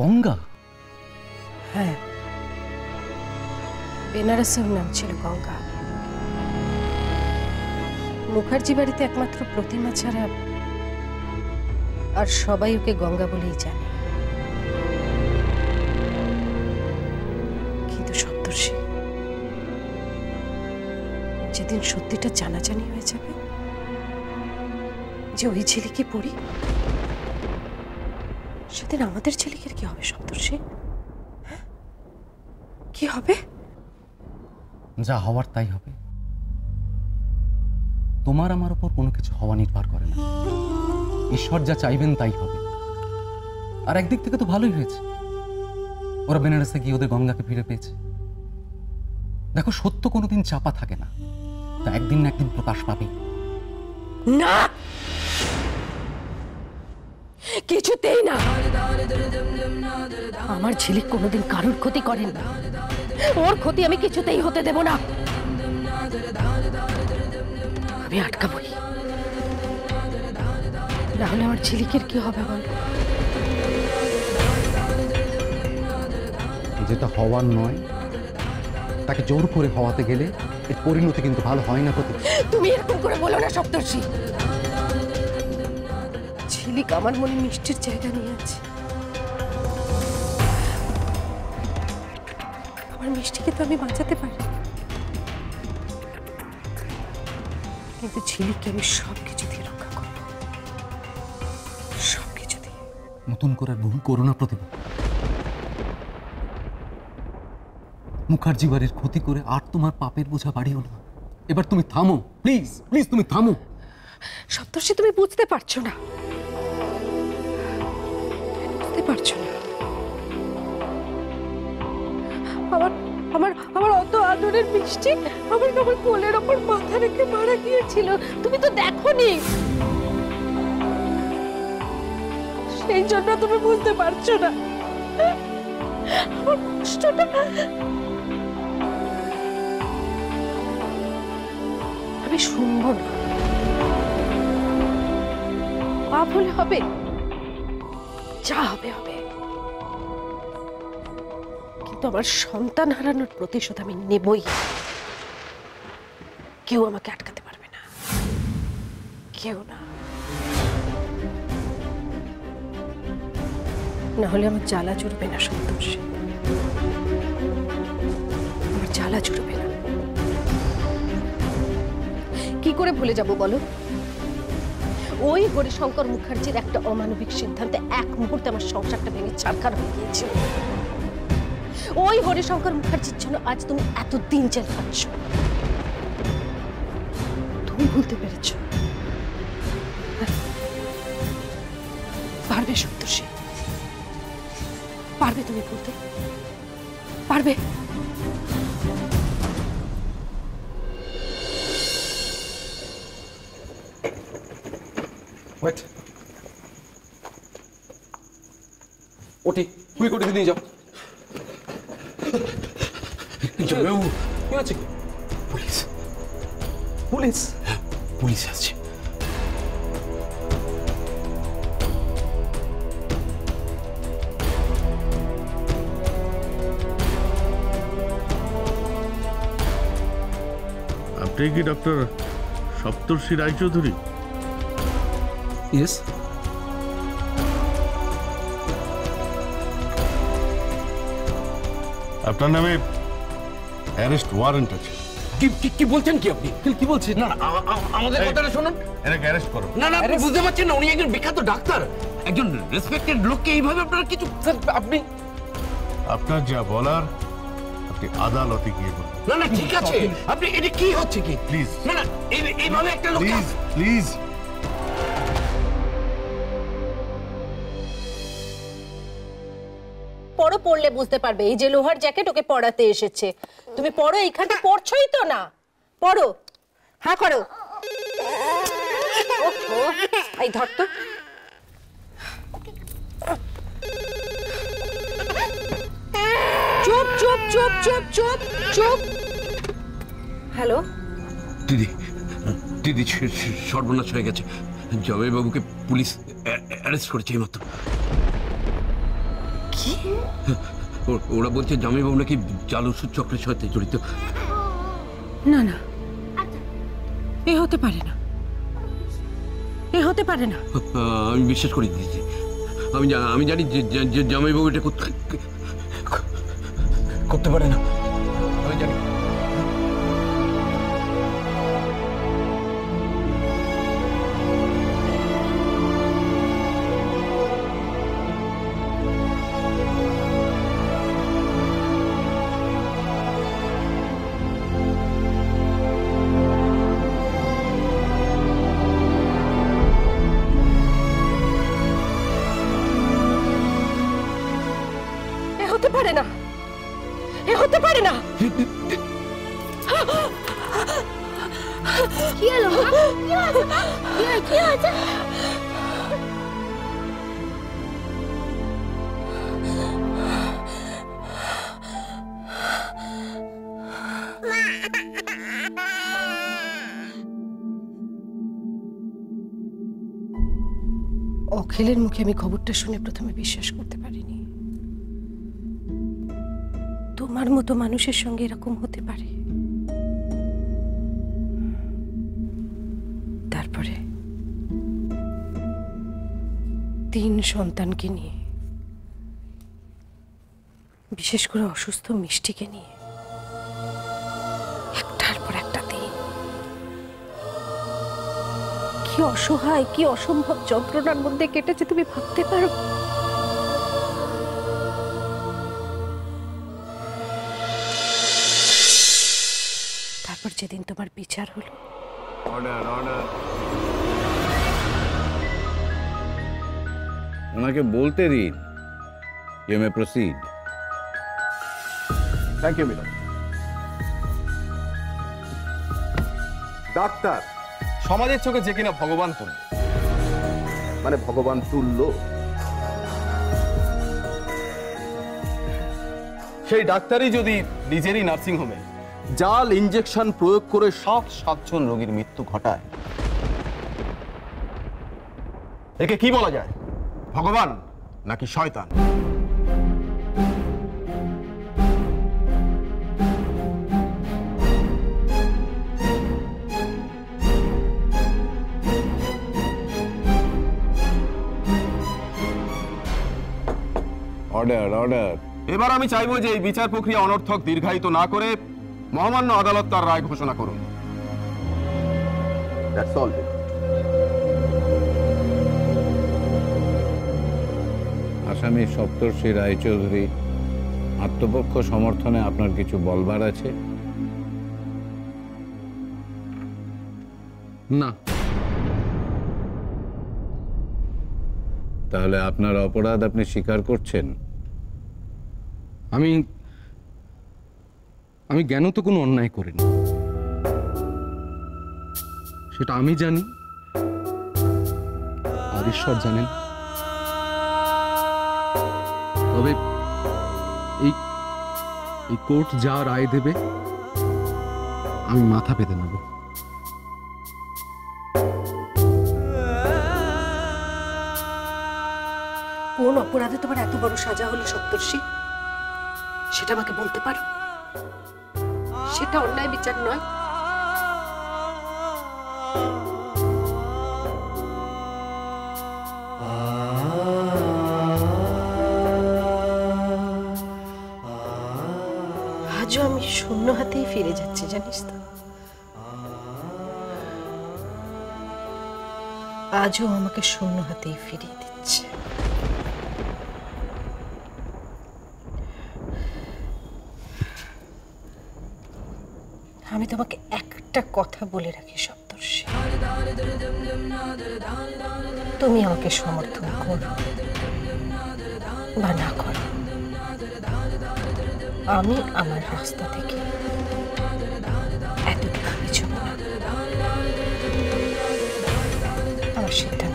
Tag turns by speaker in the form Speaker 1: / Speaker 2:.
Speaker 1: গঙ্গা?
Speaker 2: হ্যাঁ, বেনারসের নাম ছিল গঙ্গা। মুখার্জি বাড়িতে একমাত্র প্রতিমা ছাড়া আর সবাই ওকে গঙ্গা বলেই জানে। কিন্তু সপ্তর্ষি, যেদিন সত্যিটা জানাজানি হয়ে যাবে যে ওই ছেলেকে পড়ি, সেদিন আমাদের ছেলেকে কি হবে সপ্তর্ষি? কি হবে?
Speaker 1: যা হওয়ার তাই হবে। তোমার আমার উপর কোনো কিছু হওয়া নির্ভর করে না। ঈশ্বর যা চাইবেন তাই হবে। আর একদিক থেকে তো ভালোই হয়েছে, ওরা বেনারসে গিয়ে ওদের গঙ্গাকে ফিরে পেয়েছে। দেখো, সত্য কোনোদিন চাপা থাকে না, তা একদিন না একদিন প্রকাশ পাবে।
Speaker 2: না, কিছুতেই না। আমার ছেলে কোনোদিন কারোর ক্ষতি করেন না, ওর ক্ষতি আমি কিছুতেই হতে দেব না। আমি আটকাবই, না হলে আমার ছেলেকে কি হবে বল?
Speaker 1: যেটা হওয়ার নয় তাকে জোর করে হওয়াতে গেলে এর পরিণতি কিন্তু ভালো হয় না।
Speaker 2: তুমি এরকম করে বলো না সপ্তর্ষি। ঝিলিক আমার মনে মিষ্টির জায়গা নিয়ে আছে। আমার মিষ্টিকে তো আমি বাঁচাতে পারি, কিন্তু ঝিলিককে আমি সবকিছু দিয়ে রক্ষা করবো, সবকিছু দিয়ে।
Speaker 1: নতুন করে ভুল করো না প্রতিভা। মুখার্জি বাড়ির ক্ষতি করে আর তোমার পাপের বোঝা বাড়িও না। এবার তুমি থামো, প্লিজ প্লিজ, তুমি থামো।
Speaker 2: সপ্তর্ষি, তুমি বুঝতে পারছো না, বুঝতে পারছো না। আমার অত আদরের মিষ্টি আমার কোলের ওপর মাথা রেখে মারা গিয়েছিল, তুমি তো দেখোনি। সেই জন্য তুমি বুঝতে পারছো না আমার কষ্টটা। আমি শুনবো না। পাপ হলে হবে, যা হবে হবে, কিন্তু আমার সন্তান হারানোর প্রতিশোধ আমি নেবই। কেউ আমাকে আটকাতে পারবে না, কেউ না। না হলে আমার জ্বালা জুড়বে না সপ্তর্ষি, আমার জ্বালা জুড়বে না। কি করে ভুলে যাব বলো? ওই হরিশঙ্কর মুখার্জির একটা অমানবিক সিদ্ধান্তে এক মুহূর্তে আমার সংসারটা ভেঙে ছারখার হয়ে গিয়েছিল। ওই হরিশঙ্কর মুখার্জির জন্য আজ তুমি এতদিন জেল খাচ্ছ। তুমি ভুলতে পেরেছ? পারবে সপ্তর্ষি? পারবে তুমি ভুলতে? পারবে?
Speaker 1: ওটি কুই কোটি নিয়ে যাও। কি আছে? পুলিশ, পুলিশ, পুলিশ আসছে।
Speaker 3: আপনি কি ডক্টর সপ্তর্ষি রায়চৌধুরী?
Speaker 1: ইয়েস।
Speaker 3: আপনার নামে অ্যারেস্ট ওয়ারেন্ট আছে।
Speaker 4: কি বলছেন কি আপনি?
Speaker 1: কি বলছেন?
Speaker 4: না না, আমাদের কথাটা শুনুন।
Speaker 3: এটাকে অ্যারেস্ট করো।
Speaker 4: না না, আপনি বুঝতে পারছেন না, উনি একজন বিখ্যাত ডাক্তার, একজন রেসপেক্টেড লোককে এইভাবে আপনারা কিছু। আপনি,
Speaker 3: আপনার যা বলার আপনি আদালতে গিয়ে বলুন।
Speaker 4: না না, ঠিক আছে। আপনি, এটা কি হচ্ছে কি?
Speaker 3: প্লিজ।
Speaker 4: না না, এইভাবে একটা লোক।
Speaker 3: Please please.
Speaker 2: পড়ো, পড়লে বুঝতে পারবে। এই যে লোহার জ্যাকেট, ওকে পড়াতে এসেছে। তুমি পড়ো, এইখানটা পড়ছই তো না? পড়ো, হ্যাঁ করো। এই ধর তো। চুপ চুপ চুপ চুপ চুপ চুপ। হ্যালো
Speaker 4: দিদি, দিদি সর্বনাশ হয়ে গেছে। জবাইবাবুকে পুলিশ অ্যারেস্ট করেছে এইমাত্র।
Speaker 2: কি
Speaker 4: ওরা বলছে জামাইবাবু নাকি জাল ওষুধ চক্রের সাথে জড়িত।
Speaker 2: না না, এ হতে পারে না, এ হতে পারে না।
Speaker 4: আমি বিশ্বাস করে দিয়েছি। আমি জানি যে জামাইবাবু এটা করতে পারে না। আমি জানি।
Speaker 2: এ হতে পারে না, এ হতে পারে না।
Speaker 5: কি হলো? কি হয়েছে?
Speaker 2: অখিলের মুখে আমি খবরটা শুনে প্রথমে বিশ্বাস করতে পারিনি। তোমার মতো মানুষের সঙ্গে এরকম হতে পারে। তারপরে 3 সন্তানকে নিয়ে, বিশেষ করে অসুস্থ মিষ্টিকে নিয়ে একটার পর একটা দিন, কি অসহায়, কি অসম্ভব যন্ত্রণার মধ্যে কেটেছে তুমি ভাবতে পারো? তারপর যেদিন তোমার বিচার হলো,
Speaker 6: ওনাকে বলতে দিন। You may proceed.
Speaker 7: Thank you madam. Doctor সমাজের চোখে যে কিনা ভগবান তুল্য, মানে ভগবান তুল্য, সেই ডাক্তারই যদি নিজেরই নার্সিং হোমে জাল ইঞ্জেকশন প্রয়োগ করে 7জন রোগীর মৃত্যু ঘটায়, একে কি বলা যায়? ভগবান নাকি শয়তান?
Speaker 6: Order order.
Speaker 7: এবার আমি চাইবো যে এই বিচার প্রক্রিয়া অনর্থক দীর্ঘায়িত না করে মহামান্য আদালত তার রায় ঘোষণা করুন। That's all.
Speaker 6: আসামি সপ্তর্ষি রায়চৌধুরী, আত্মপক্ষ সমর্থনে আপনার কিছু বলবার আছে?
Speaker 1: না।
Speaker 6: তাহলে আপনার অপরাধ আপনি স্বীকার করছেন?
Speaker 1: আমি জ্ঞানত কোনো অন্যায় করিনি, সেটা আমি জানি আর ঈশ্বর জানেন। তবে এই কোর্ট যা রায় দেবে আমি মাথা পেতে নেব।
Speaker 2: কোন অপরাধে তোমার এত বড় সাজা হলো সপ্তর্ষি? সেটা আমাকে বলতে পারো? সেটা অন্যায় বিচার নয়? আজও আমি শূন্য হাতেই ফিরে যাচ্ছি, জানিস তো? আজও আমাকে শূন্য হাতেই ফিরিয়ে দিচ্ছে। আমি তোমাকে একটা কথা বলে রাখি সপ্তর্ষি, তুমি আমাকে সমর্থন করো বা না করো, আমি আমার রাস্তা থেকে এতটুকু পিছবো না। আমার সিদ্ধান্ত